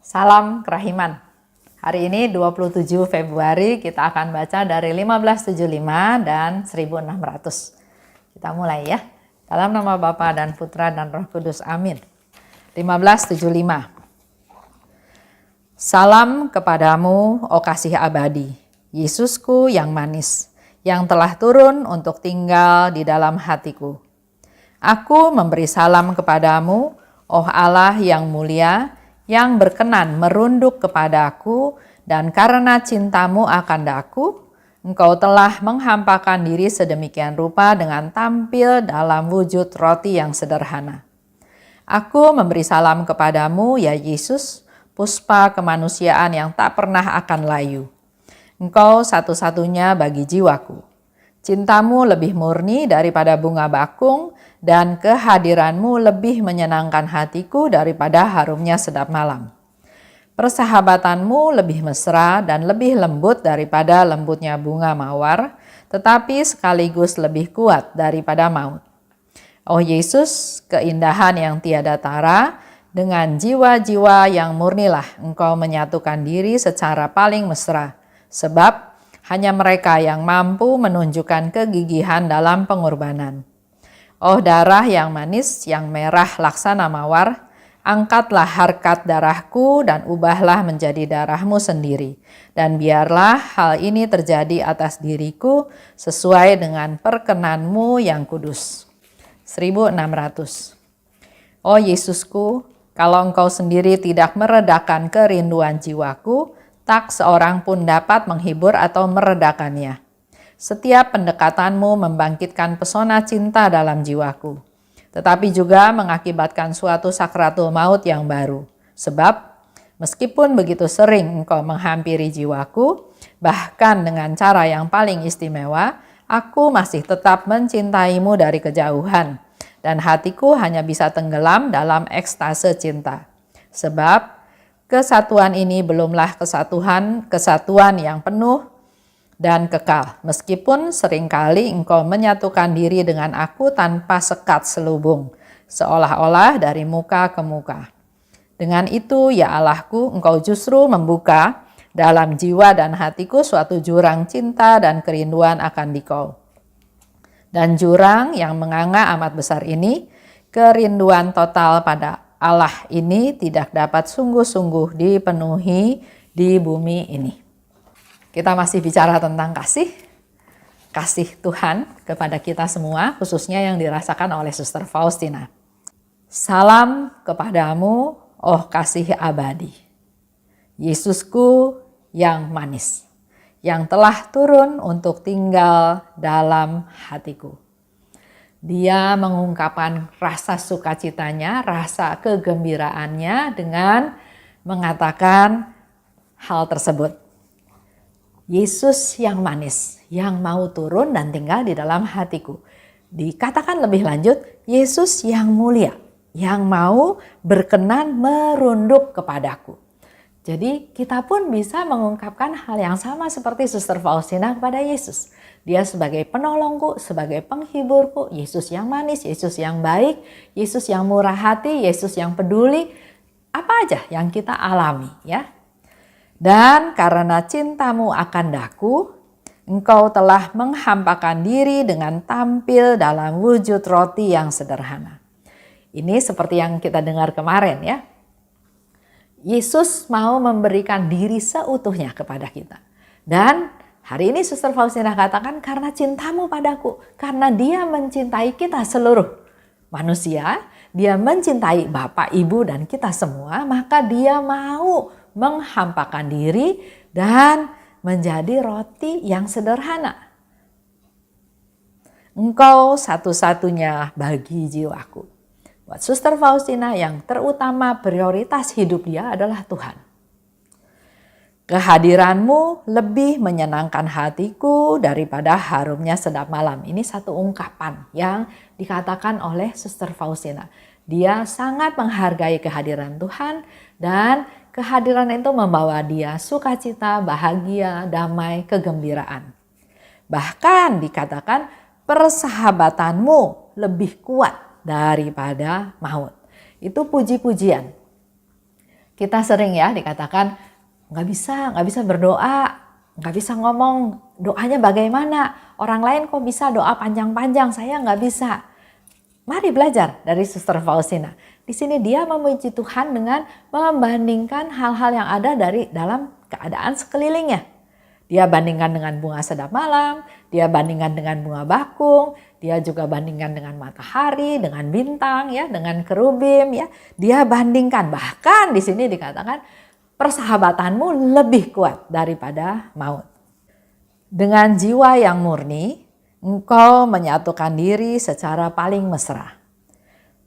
Salam kerahiman. Hari ini 27 Februari kita akan baca dari 1575 dan 1600. Kita mulai ya. Dalam nama Bapa dan Putra dan Roh Kudus. Amin. 1575. Salam kepadamu, oh kasih abadi, Yesusku yang manis, yang telah turun untuk tinggal di dalam hatiku. Aku memberi salam kepadamu, oh Allah yang mulia, yang berkenan merunduk kepadaku, dan karena cintamu akan daku, engkau telah menghampakan diri sedemikian rupa dengan tampil dalam wujud roti yang sederhana. Aku memberi salam kepadamu, ya Yesus, puspa kemanusiaan yang tak pernah akan layu. Engkau satu-satunya bagi jiwaku. Cintamu lebih murni daripada bunga bakung, dan kehadiranmu lebih menyenangkan hatiku daripada harumnya sedap malam. Persahabatanmu lebih mesra dan lebih lembut daripada lembutnya bunga mawar, tetapi sekaligus lebih kuat daripada maut. Oh Yesus, keindahan yang tiada tara, dengan jiwa-jiwa yang murnilah engkau menyatukan diri secara paling mesra, sebab hanya mereka yang mampu menunjukkan kegigihan dalam pengorbanan. Oh darah yang manis, yang merah laksana mawar, angkatlah harkat darahku dan ubahlah menjadi darahmu sendiri. Dan biarlah hal ini terjadi atas diriku sesuai dengan perkenanmu yang kudus. 1600. Oh Yesusku, kalau engkau sendiri tidak meredakan kerinduan jiwaku, tak seorang pun dapat menghibur atau meredakannya. Setiap pendekatanmu membangkitkan pesona cinta dalam jiwaku, tetapi juga mengakibatkan suatu sakratul maut yang baru. Sebab, meskipun begitu sering engkau menghampiri jiwaku, bahkan dengan cara yang paling istimewa, aku masih tetap mencintaimu dari kejauhan, dan hatiku hanya bisa tenggelam dalam ekstase cinta. Sebab, kesatuan ini belumlah kesatuan yang penuh dan kekal, meskipun seringkali engkau menyatukan diri dengan aku tanpa sekat selubung, seolah-olah dari muka ke muka. Dengan itu, ya Allahku, engkau justru membuka dalam jiwa dan hatiku suatu jurang cinta dan kerinduan akan Dikau. Dan jurang yang menganga amat besar ini, kerinduan total pada Allah ini tidak dapat sungguh-sungguh dipenuhi di bumi ini. Kita masih bicara tentang kasih Tuhan kepada kita semua, khususnya yang dirasakan oleh Suster Faustina. Salam kepadamu, oh kasih abadi, Yesusku yang manis, yang telah turun untuk tinggal dalam hatiku. Dia mengungkapkan rasa sukacitanya, rasa kegembiraannya dengan mengatakan hal tersebut. Yesus yang manis, yang mau turun dan tinggal di dalam hatiku. Dikatakan lebih lanjut, Yesus yang mulia, yang mau berkenan merunduk kepadaku. Jadi kita pun bisa mengungkapkan hal yang sama seperti Suster Faustina kepada Yesus. Dia sebagai penolongku, sebagai penghiburku, Yesus yang manis, Yesus yang baik, Yesus yang murah hati, Yesus yang peduli. Apa aja yang kita alami ya. Dan karena cintamu akan daku, engkau telah menghampakan diri dengan tampil dalam wujud roti yang sederhana. Ini seperti yang kita dengar kemarin ya. Yesus mau memberikan diri seutuhnya kepada kita. Dan hari ini Suster Faustina katakan karena cintamu padaku, karena dia mencintai kita seluruh manusia, dia mencintai Bapak, Ibu, dan kita semua, maka dia mau menghampakan diri dan menjadi roti yang sederhana. Engkau satu-satunya bagi jiwaku. Buat Suster Faustina yang terutama prioritas hidup dia adalah Tuhan. Kehadiranmu lebih menyenangkan hatiku daripada harumnya sedap malam. Ini satu ungkapan yang dikatakan oleh Suster Faustina. Dia sangat menghargai kehadiran Tuhan dan kehadiran itu membawa dia sukacita, bahagia, damai, kegembiraan. Bahkan dikatakan persahabatanmu lebih kuat daripada maut. Itu puji-pujian. Kita sering ya dikatakan nggak bisa berdoa, nggak bisa ngomong doanya bagaimana. Orang lain kok bisa doa panjang-panjang, saya nggak bisa. Mari belajar dari Suster Faustina. Di sini dia memuji Tuhan dengan membandingkan hal-hal yang ada dari dalam keadaan sekelilingnya. Dia bandingkan dengan bunga sedap malam, dia bandingkan dengan bunga bakung, dia juga bandingkan dengan matahari, dengan bintang, ya, dengan kerubim, ya. Dia bandingkan, bahkan di sini dikatakan persahabatanmu lebih kuat daripada maut. Dengan jiwa yang murni, engkau menyatukan diri secara paling mesra.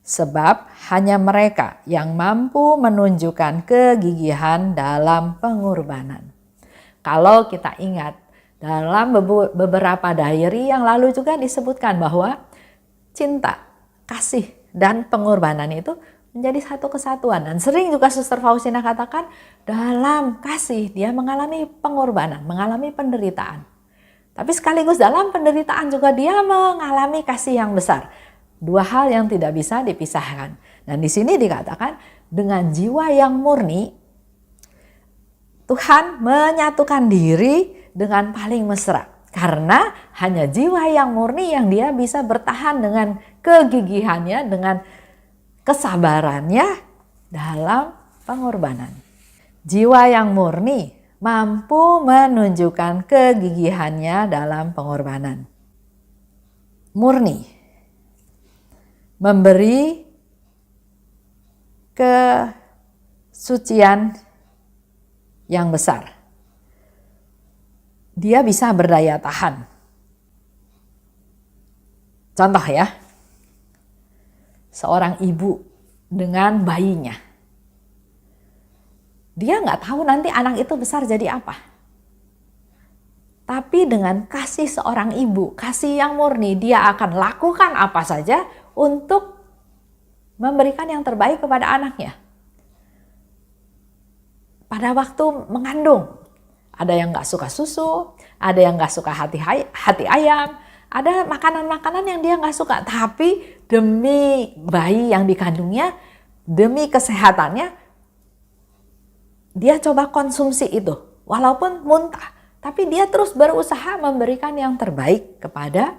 Sebab hanya mereka yang mampu menunjukkan kegigihan dalam pengorbanan. Kalau kita ingat, dalam beberapa diary yang lalu juga disebutkan bahwa cinta, kasih, dan pengorbanan itu menjadi satu kesatuan. Dan sering juga Suster Faustina katakan dalam kasih dia mengalami pengorbanan, mengalami penderitaan. Tapi sekaligus dalam penderitaan juga dia mengalami kasih yang besar. Dua hal yang tidak bisa dipisahkan. Dan di sini dikatakan dengan jiwa yang murni, Tuhan menyatukan diri dengan paling mesra. Karena hanya jiwa yang murni yang dia bisa bertahan dengan kegigihannya, dengan kesabarannya dalam pengorbanan. Jiwa yang murni mampu menunjukkan kegigihannya dalam pengorbanan. Murni memberi kesucian yang besar. Dia bisa berdaya tahan. Contoh ya, seorang ibu dengan bayinya. Dia nggak tahu nanti anak itu besar jadi apa. Tapi dengan kasih seorang ibu, kasih yang murni, dia akan lakukan apa saja untuk memberikan yang terbaik kepada anaknya. Pada waktu mengandung, ada yang nggak suka susu, ada yang nggak suka hati ayam, ada makanan-makanan yang dia nggak suka. Tapi demi bayi yang dikandungnya, demi kesehatannya, dia coba konsumsi itu. Walaupun muntah, tapi dia terus berusaha memberikan yang terbaik kepada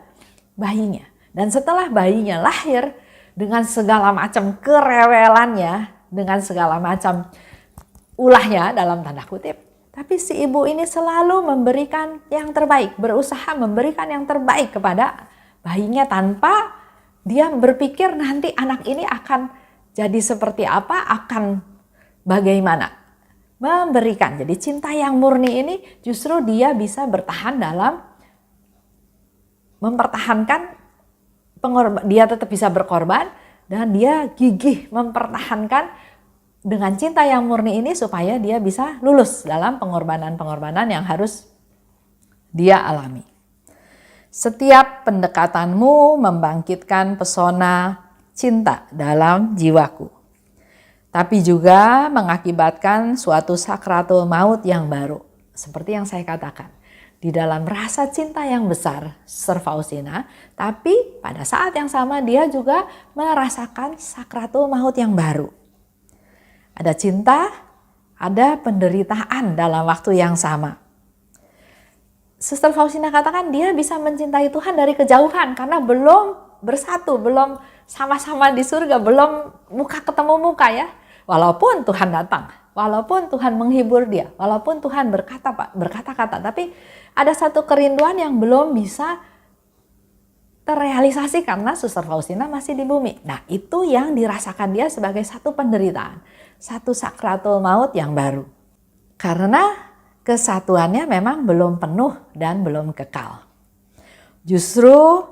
bayinya. Dan setelah bayinya lahir, dengan segala macam kerewelannya, dengan segala macam ulahnya dalam tanda kutip, tapi si ibu ini selalu memberikan yang terbaik, berusaha memberikan yang terbaik kepada bayinya tanpa dia berpikir nanti anak ini akan jadi seperti apa, akan bagaimana. Memberikan, jadi cinta yang murni ini justru dia bisa bertahan dalam mempertahankan, dia tetap bisa berkorban dan dia gigih mempertahankan dengan cinta yang murni ini supaya dia bisa lulus dalam pengorbanan-pengorbanan yang harus dia alami. Setiap pendekatanmu membangkitkan pesona cinta dalam jiwaku, tapi juga mengakibatkan suatu sakratul maut yang baru. Seperti yang saya katakan, di dalam rasa cinta yang besar Suster Faustina, tapi pada saat yang sama dia juga merasakan sakratul maut yang baru. Ada cinta, ada penderitaan dalam waktu yang sama. Suster Faustina katakan dia bisa mencintai Tuhan dari kejauhan karena belum bersatu, belum sama-sama di surga, belum muka ketemu muka ya. Walaupun Tuhan datang, walaupun Tuhan menghibur dia, walaupun Tuhan berkata-kata, tapi ada satu kerinduan yang belum bisa terrealisasi karena Suster Faustina masih di bumi. Nah, itu yang dirasakan dia sebagai satu penderitaan, satu sakratul maut yang baru. Karena kesatuannya memang belum penuh dan belum kekal. Justru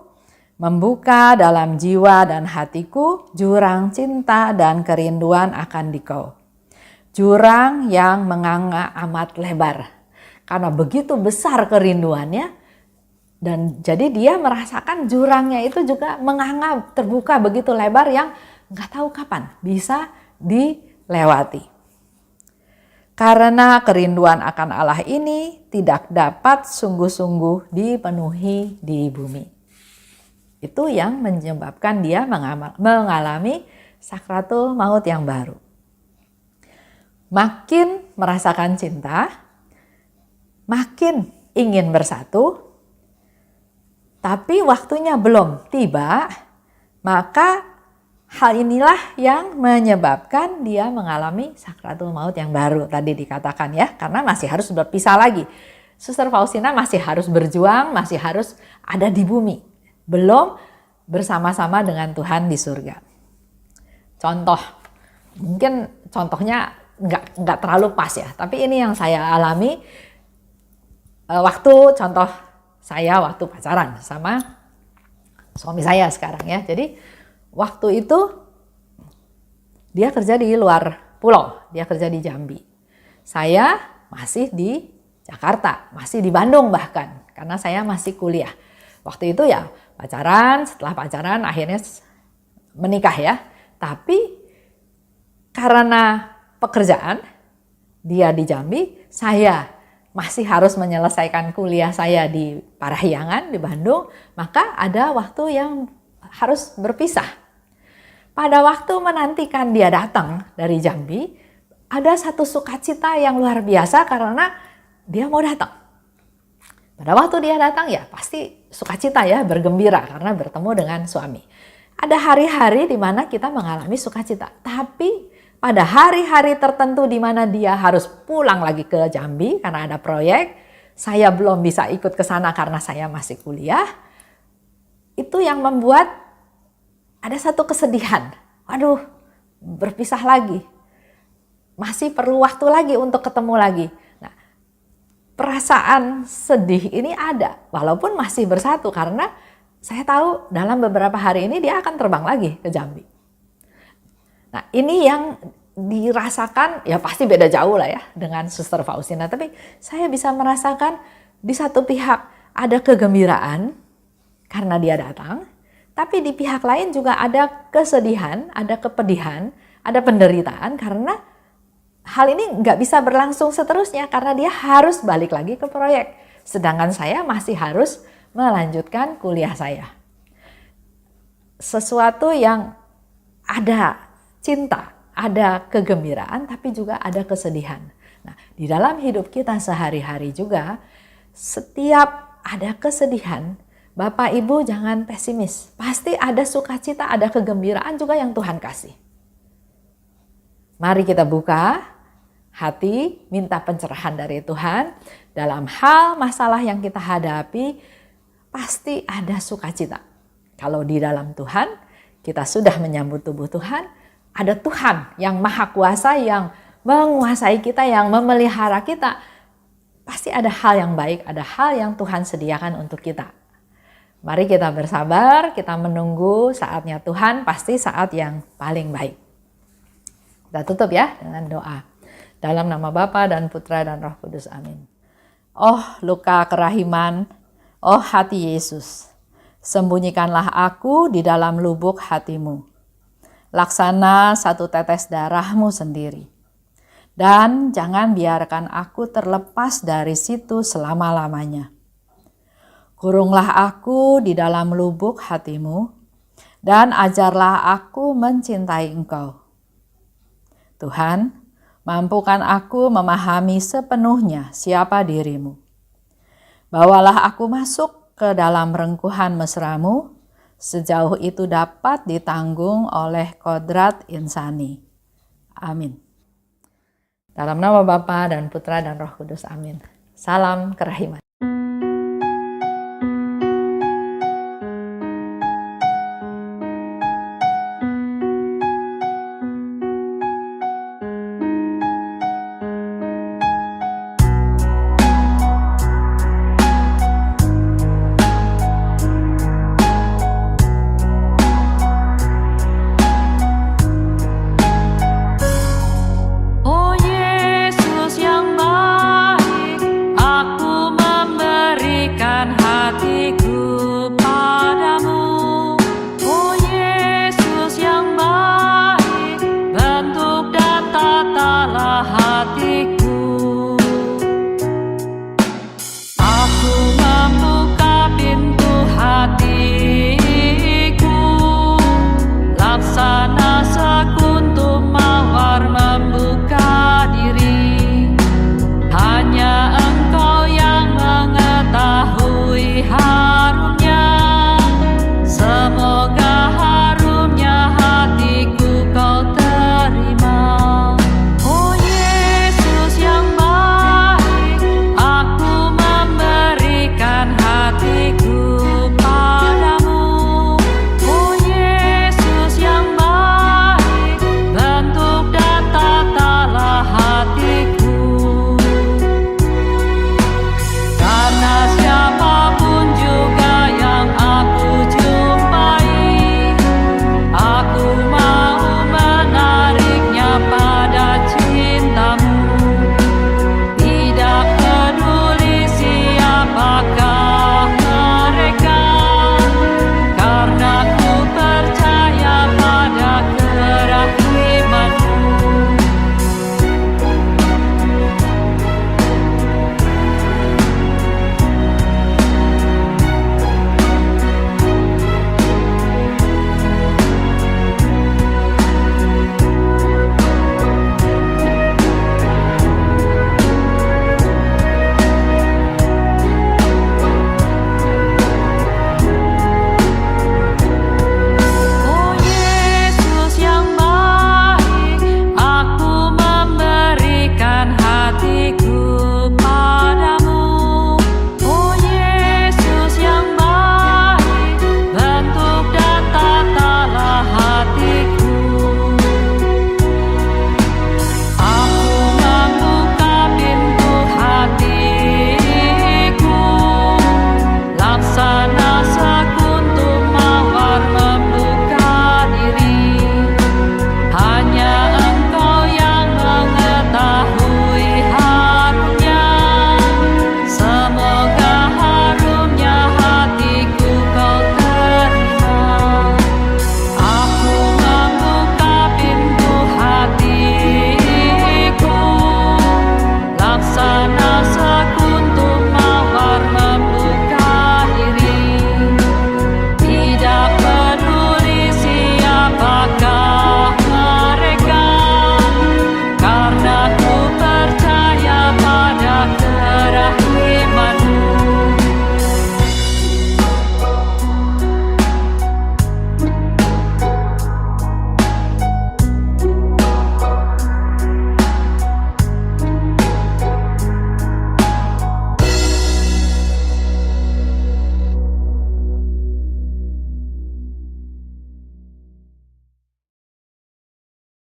membuka dalam jiwa dan hatiku jurang cinta dan kerinduan akan dikau. Jurang yang menganga amat lebar. Karena begitu besar kerinduannya, dan jadi dia merasakan jurangnya itu juga menganga, terbuka begitu lebar yang nggak tahu kapan bisa dilewati. Karena kerinduan akan Allah ini tidak dapat sungguh-sungguh dipenuhi di bumi. Itu yang menyebabkan dia mengalami sakratul maut yang baru. makin merasakan cinta, makin ingin bersatu, tapi waktunya belum tiba, maka hal inilah yang menyebabkan dia mengalami sakratul maut yang baru tadi dikatakan ya, karena masih harus berpisah lagi. Suster Faustina masih harus berjuang, masih harus ada di bumi, belum bersama-sama dengan Tuhan di surga. Contoh, mungkin contohnya nggak terlalu pas ya, tapi ini yang saya alami waktu saya waktu pacaran sama suami saya sekarang ya. Jadi waktu itu dia kerja di luar pulau, dia kerja di Jambi. Saya masih di Jakarta, masih di Bandung bahkan, karena saya masih kuliah. Waktu itu ya pacaran, setelah pacaran akhirnya menikah ya. Tapi karena pekerjaan, dia di Jambi, saya masih harus menyelesaikan kuliah saya di Parahyangan di Bandung, maka ada waktu yang harus berpisah. Pada waktu menantikan dia datang dari Jambi, ada satu sukacita yang luar biasa karena dia mau datang. Pada waktu dia datang ya pasti sukacita ya, bergembira karena bertemu dengan suami. Ada hari-hari di mana kita mengalami sukacita, tapi pada hari-hari tertentu di mana dia harus pulang lagi ke Jambi karena ada proyek, saya belum bisa ikut ke sana karena saya masih kuliah. Itu yang membuat ada satu kesedihan. Waduh, berpisah lagi. Masih perlu waktu lagi untuk ketemu lagi. Nah, perasaan sedih ini ada walaupun masih bersatu karena saya tahu dalam beberapa hari ini dia akan terbang lagi ke Jambi. Nah, ini yang dirasakan ya pasti beda jauh lah ya dengan Suster Faustina. Tapi saya bisa merasakan di satu pihak ada kegembiraan karena dia datang. Tapi di pihak lain juga ada kesedihan, ada kepedihan, ada penderitaan karena hal ini nggak bisa berlangsung seterusnya karena dia harus balik lagi ke proyek. Sedangkan saya masih harus melanjutkan kuliah saya. Sesuatu yang ada cinta, ada kegembiraan, tapi juga ada kesedihan. Nah, di dalam hidup kita sehari-hari juga, setiap ada kesedihan, Bapak Ibu jangan pesimis. Pasti ada sukacita, ada kegembiraan juga yang Tuhan kasih. Mari kita buka hati, minta pencerahan dari Tuhan. Dalam hal masalah yang kita hadapi, pasti ada sukacita. Kalau di dalam Tuhan, kita sudah menyambut tubuh Tuhan, ada Tuhan yang maha kuasa, yang menguasai kita, yang memelihara kita. Pasti ada hal yang baik, ada hal yang Tuhan sediakan untuk kita. Mari kita bersabar, kita menunggu saatnya Tuhan, pasti saat yang paling baik. Kita tutup ya dengan doa. Dalam nama Bapa dan Putra dan Roh Kudus, amin. Oh luka kerahiman, oh hati Yesus, sembunyikanlah aku di dalam lubuk hatimu. Laksana satu tetes darahmu sendiri. Dan jangan biarkan aku terlepas dari situ selama-lamanya. Kurunglah aku di dalam lubuk hatimu, dan ajarlah aku mencintai Engkau. Tuhan, mampukan aku memahami sepenuhnya siapa dirimu. Bawalah aku masuk ke dalam rengkuhan mesramu, sejauh itu dapat ditanggung oleh kodrat insani. Amin. Dalam nama Bapa dan Putra dan Roh Kudus, amin. Salam kerahiman.